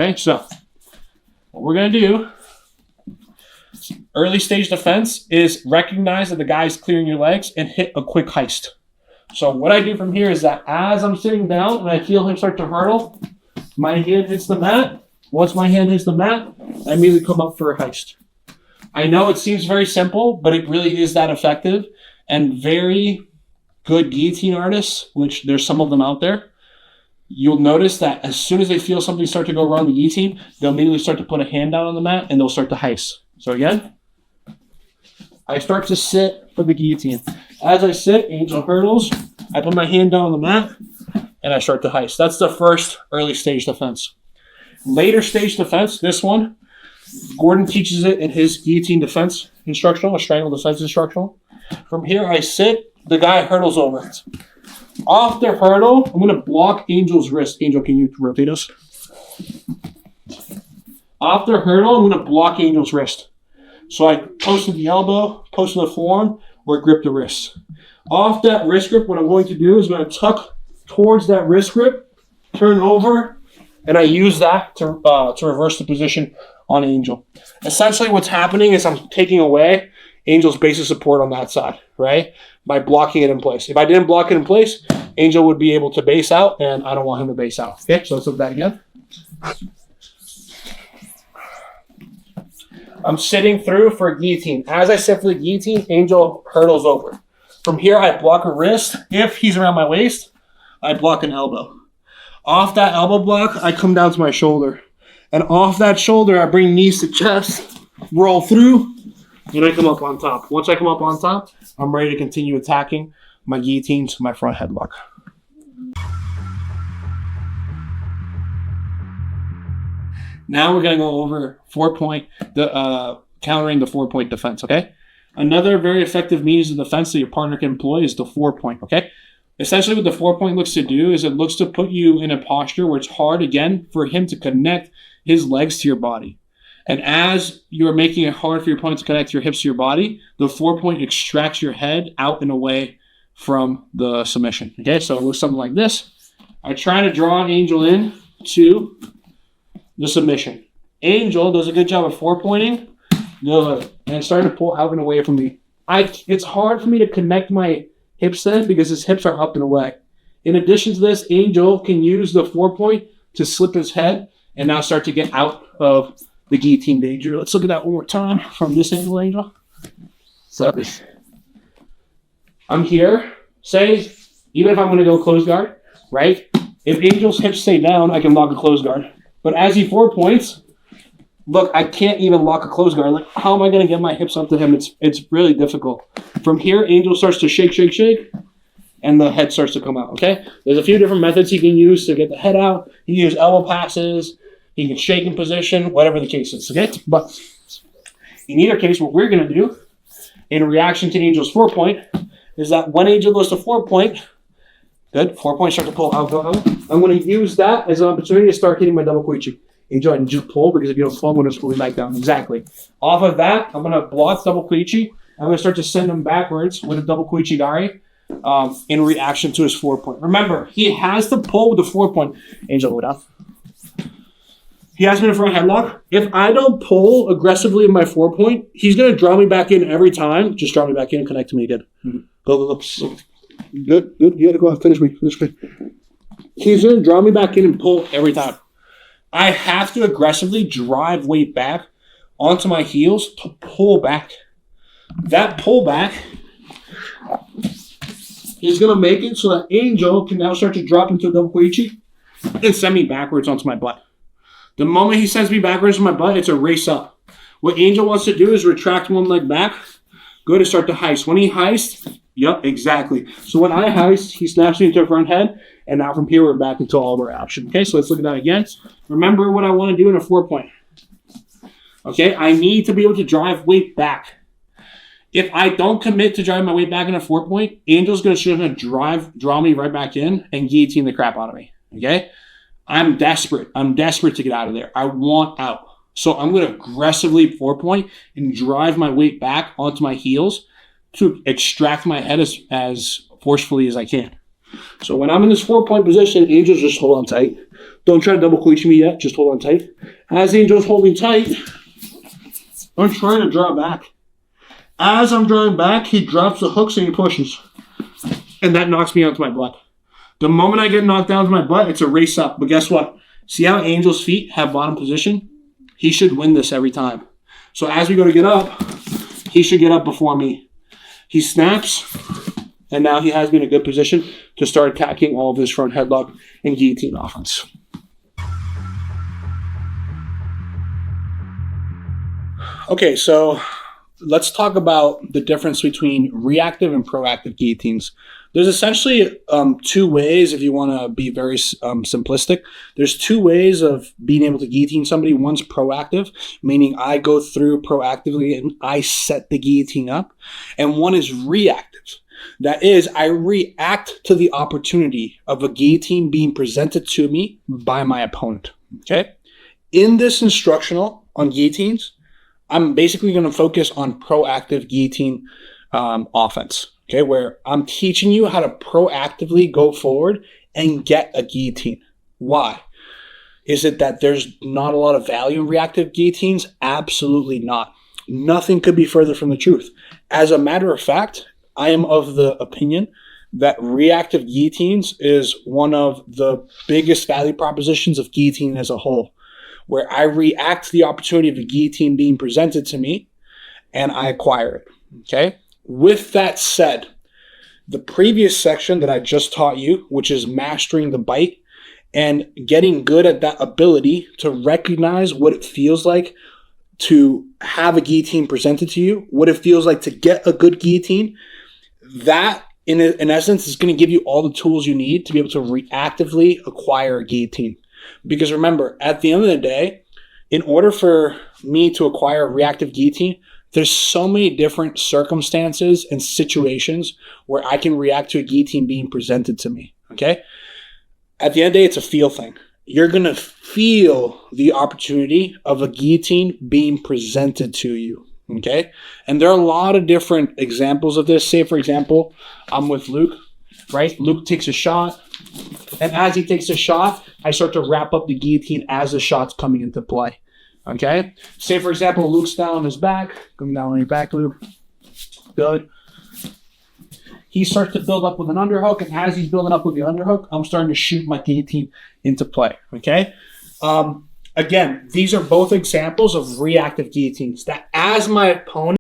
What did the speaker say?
Okay, so what we're going to do, early stage defense, is recognize that the guy's clearing your legs and hit a quick heist. So what I do from here is that as I'm sitting down and I feel him start to hurdle, my hand hits the mat. Once my hand hits the mat, I immediately come up for a heist. I know it seems very simple, but it really is that effective. And very good guillotine artists, which there's some of them out there, you'll notice that as soon as they feel something start to go wrong with the guillotine, they'll immediately start to put a hand down on the mat and they'll start to heist. So again, I start to sit for the guillotine. As I sit, angel hurdles, I put my hand down on the mat, and I start to heist. That's the first early stage defense. Later stage defense, this one, Gordon teaches it in his guillotine defense instructional, a strangle defense instructional. From here, I sit, the guy hurdles over it. Off the hurdle, I'm going to block Angel's wrist. Angel, can you rotate us? Off the hurdle, I'm going to block Angel's wrist. So I post to the elbow, post to the forearm, or grip the wrist. Off that wrist grip, what I'm going to do is I'm going to tuck towards that wrist grip, turn over, and I use that to reverse the position on Angel. Essentially what's happening is I'm taking away Angel's base of support on that side, right? By blocking it in place. If I didn't block it in place, Angel would be able to base out, and I don't want him to base out. Okay, so let's look at that again. I'm sitting through for a guillotine. As I sit for the guillotine, Angel hurdles over. From here, I block a wrist. If he's around my waist, I block an elbow. Off that elbow block, I come down to my shoulder. And off that shoulder, I bring knees to chest, roll through, and I come up on top. Once I come up on top, I'm ready to continue attacking my guillotine to my front headlock. Now we're going to go over 4-point, countering the 4-point defense, okay? Another very effective means of defense that your partner can employ is the 4-point, okay? Essentially what the 4-point looks to do is it looks to put you in a posture where it's hard, again, for him to connect his legs to your body. And as you're making it hard for your opponent to connect your hips to your body, the 4-point extracts your head out and away from the submission, okay? So it looks something like this. I try to draw Angel in to the submission. Angel does a good job of 4-pointing. Good. And starting to pull out and away from me. It's hard for me to connect my hips then because his hips are up and away. In addition to this, Angel can use the 4-point to slip his head and now start to get out of the guillotine danger. Let's look at that one more time from this angle, Angel. So I'm here. Say, even if I'm going to go close guard, right? If Angel's hips stay down, I can lock a close guard. But as he 4-points, look, I can't even lock a close guard. Like, how am I going to get my hips up to him? It's really difficult. From here, Angel starts to shake, shake, shake, and the head starts to come out, okay? There's a few different methods he can use to get the head out. He can use elbow passes. He can shake in position, whatever the case is, okay? But in either case, what we're going to do in reaction to Angel's 4-point is that when Angel goes to 4-point, good, 4-point, start to pull out, go out. I'm going to use that as an opportunity to start hitting my double quichi. Angel, I need you to pull because if you don't pull, I'm going to pull you back down. Exactly. Off of that, I'm going to block double quichi. I'm going to start to send him backwards with a double quichi gari in reaction to his 4-point. Remember, he has to pull with the 4-point. Angel, go down. He has me in a front headlock. If I don't pull aggressively in my 4-point, he's going to draw me back in every time. Just draw me back in and connect to me again. Go. Good. You got to go ahead. Finish me. He's going to draw me back in and pull every time. I have to aggressively drive weight back onto my heels to pull back. That pull back is going to make it so that Angel can now start to drop into a double quichi and send me backwards onto my butt. The moment he sends me backwards on my butt, it's a race up. What Angel wants to do is retract one leg back, go to start to heist. When he heists, yep, exactly. So when I heist, he snaps me into a front head, and now from here, we're back into all of our action. Okay, so let's look at that again. Remember what I want to do in a 4-point. Okay, I need to be able to drive weight back. If I don't commit to driving my weight back in a 4-point, Angel's going to draw me right back in and guillotine the crap out of me. Okay? I'm desperate. I'm desperate to get out of there. I want out. So I'm going to aggressively 4-point and drive my weight back onto my heels to extract my head as forcefully as I can. So when I'm in this 4-point position, Angels just hold on tight. Don't try to double cleach me yet. Just hold on tight. As Angel's holding tight, I'm trying to draw back. As I'm drawing back, he drops the hooks and he pushes. And that knocks me onto my butt. The moment I get knocked down to my butt, it's a race up. But guess what? See how Angel's feet have bottom position? He should win this every time. So as we go to get up, he should get up before me. He snaps, and now he has me in a good position to start attacking all of his front headlock and guillotine offense. Okay, so let's talk about the difference between reactive and proactive guillotines. There's essentially two ways, if you want to be very simplistic. There's two ways of being able to guillotine somebody. One's proactive, meaning I go through proactively and I set the guillotine up. And one is reactive. That is, I react to the opportunity of a guillotine being presented to me by my opponent. Okay? In this instructional on guillotines, I'm basically going to focus on proactive guillotine offense. Okay, where I'm teaching you how to proactively go forward and get a guillotine. Why? Is it that there's not a lot of value in reactive guillotines? Absolutely not. Nothing could be further from the truth. As a matter of fact, I am of the opinion that reactive guillotines is one of the biggest value propositions of guillotine as a whole, where I react to the opportunity of a guillotine being presented to me and I acquire it. Okay? With that said, the previous section that I just taught you, which is mastering the bite and getting good at that ability to recognize what it feels like to have a guillotine presented to you, what it feels like to get a good guillotine, that in essence is going to give you all the tools you need to be able to reactively acquire a guillotine. Because remember, at the end of the day, in order for me to acquire a reactive guillotine, there's so many different circumstances and situations where I can react to a guillotine being presented to me, okay? At the end of the day, it's a feel thing. You're going to feel the opportunity of a guillotine being presented to you, okay? And there are a lot of different examples of this. Say, for example, I'm with Luke, right? Luke takes a shot, and as he takes a shot, I start to wrap up the guillotine as the shot's coming into play. Okay? Say, for example, Luke's down on his back. Coming down on your back, Luke. Good. He starts to build up with an underhook, and as he's building up with the underhook, I'm starting to shoot my guillotine into play. Okay? Again, these are both examples of reactive guillotines that as my opponent